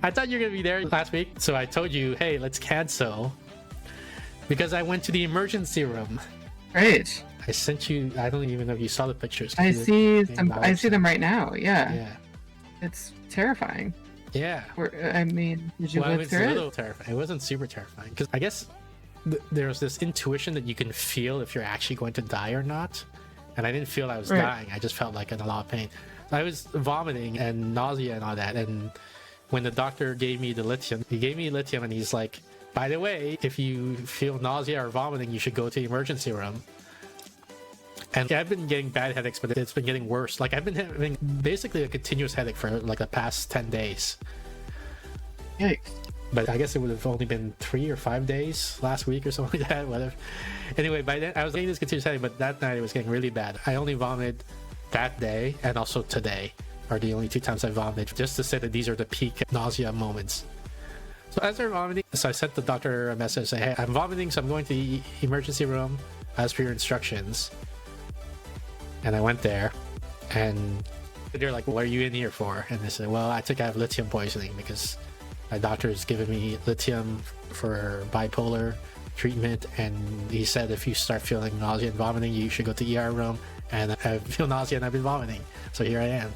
I thought you were gonna be there last week, so I told you, hey, let's cancel because I went to the emergency room. Great. I sent you. I don't even know if you saw the pictures. I see them right now. Yeah. Yeah. It's terrifying. Yeah. I mean, did you live through it? It was a little terrifying. It wasn't super terrifying because I guess there's this intuition that you can feel if you're actually going to die or not. And I didn't feel I was dying. I just felt like in a lot of pain. I was vomiting and nausea and all that. And when the doctor gave me the lithium, he gave me lithium and he's like, by the way, if you feel nausea or vomiting, you should go to the emergency room. And I've been getting bad headaches, but it's been getting worse. Like I've been having basically a continuous headache for like the past 10 days. Yikes. But I guess it would have only been 3 or 5 days last week or something like that, whatever. Anyway, by then I was getting this continuous headache, but that night it was getting really bad. I only vomited that day and also today are the only 2 times I vomited, just to say that these are the peak nausea moments. So as they're vomiting, so I sent the doctor a message saying, hey, I'm vomiting, so I'm going to the emergency room as per your instructions. And I went there and they're like, what are you in here for? And they said, well, I think I have lithium poisoning because my doctor has given me lithium for bipolar treatment, and he said if you start feeling nausea and vomiting, you should go to the ER room. And I feel nausea and I've been vomiting, so here I am.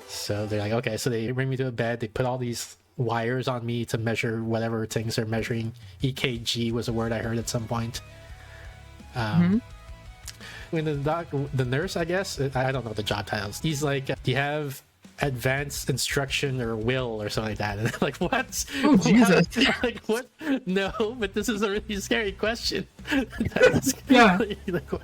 So they're like, okay. So they bring me to a bed. They put all these wires on me to measure whatever things they're measuring. EKG was a word I heard at some point. When the nurse, I guess, I don't know the job titles, he's like, do you have advanced instruction or will or something like that? And I'm like, what? Oh, Jesus. Like, what? No, but this is a really scary question. Yeah. Like, what?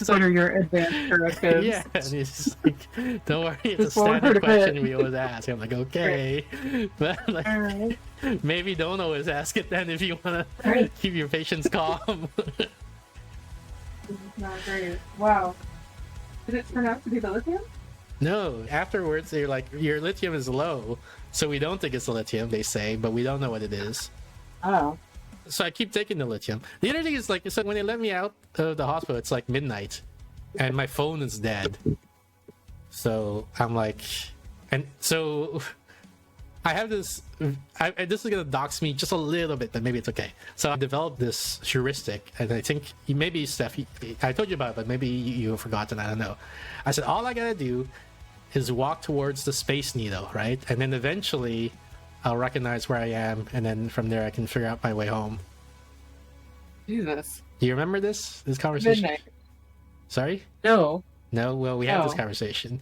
What are your advanced directives? Yeah, and he's like, don't worry, it's a standard question we always ask. I'm like, okay. But like, maybe don't always ask it then if you want to keep your patients calm. Not great. Wow. Did it turn out to be the lithium? No, afterwards they're like, your lithium is low, so we don't think it's the lithium, they say, but we don't know what it is. Oh. So I keep taking the lithium. The other thing is, like, so when they let me out of the hospital, it's like midnight and my phone is dead. So I'm like, and so I have this, this is gonna dox me just a little bit, but maybe it's okay. So I developed this heuristic, and I think maybe Steph, I told you about it, but maybe you have forgotten, I don't know. I said, all I gotta do is walk towards the Space Needle, right? And then eventually I'll recognize where I am, and then from there I can figure out my way home. Jesus. Do you remember this conversation? Midnight. Sorry? No. No? Well, we had this conversation.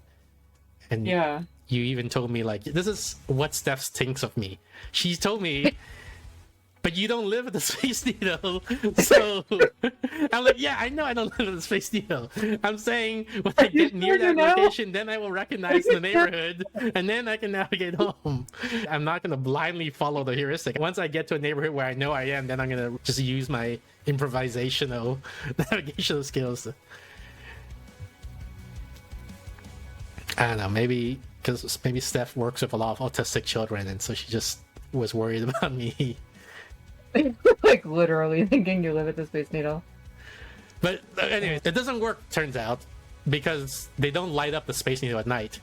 And yeah. You even told me, like, this is what Steph thinks of me. She told me, but you don't live at the Space Needle. So I'm like, yeah, I know I don't live at the Space Needle. I'm saying when I get near that location, then I will recognize the neighborhood, and then I can navigate home. I'm not going to blindly follow the heuristic. Once I get to a neighborhood where I know I am, then I'm going to just use my improvisational navigational skills. I don't know, maybe because maybe Steph works with a lot of autistic children, and so she just was worried about me. Like literally thinking you live at the Space Needle. But anyway, it doesn't work, turns out, because they don't light up the Space Needle at night.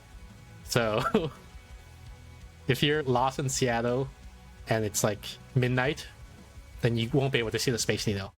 So if you're lost in Seattle and it's like midnight, then you won't be able to see the Space Needle.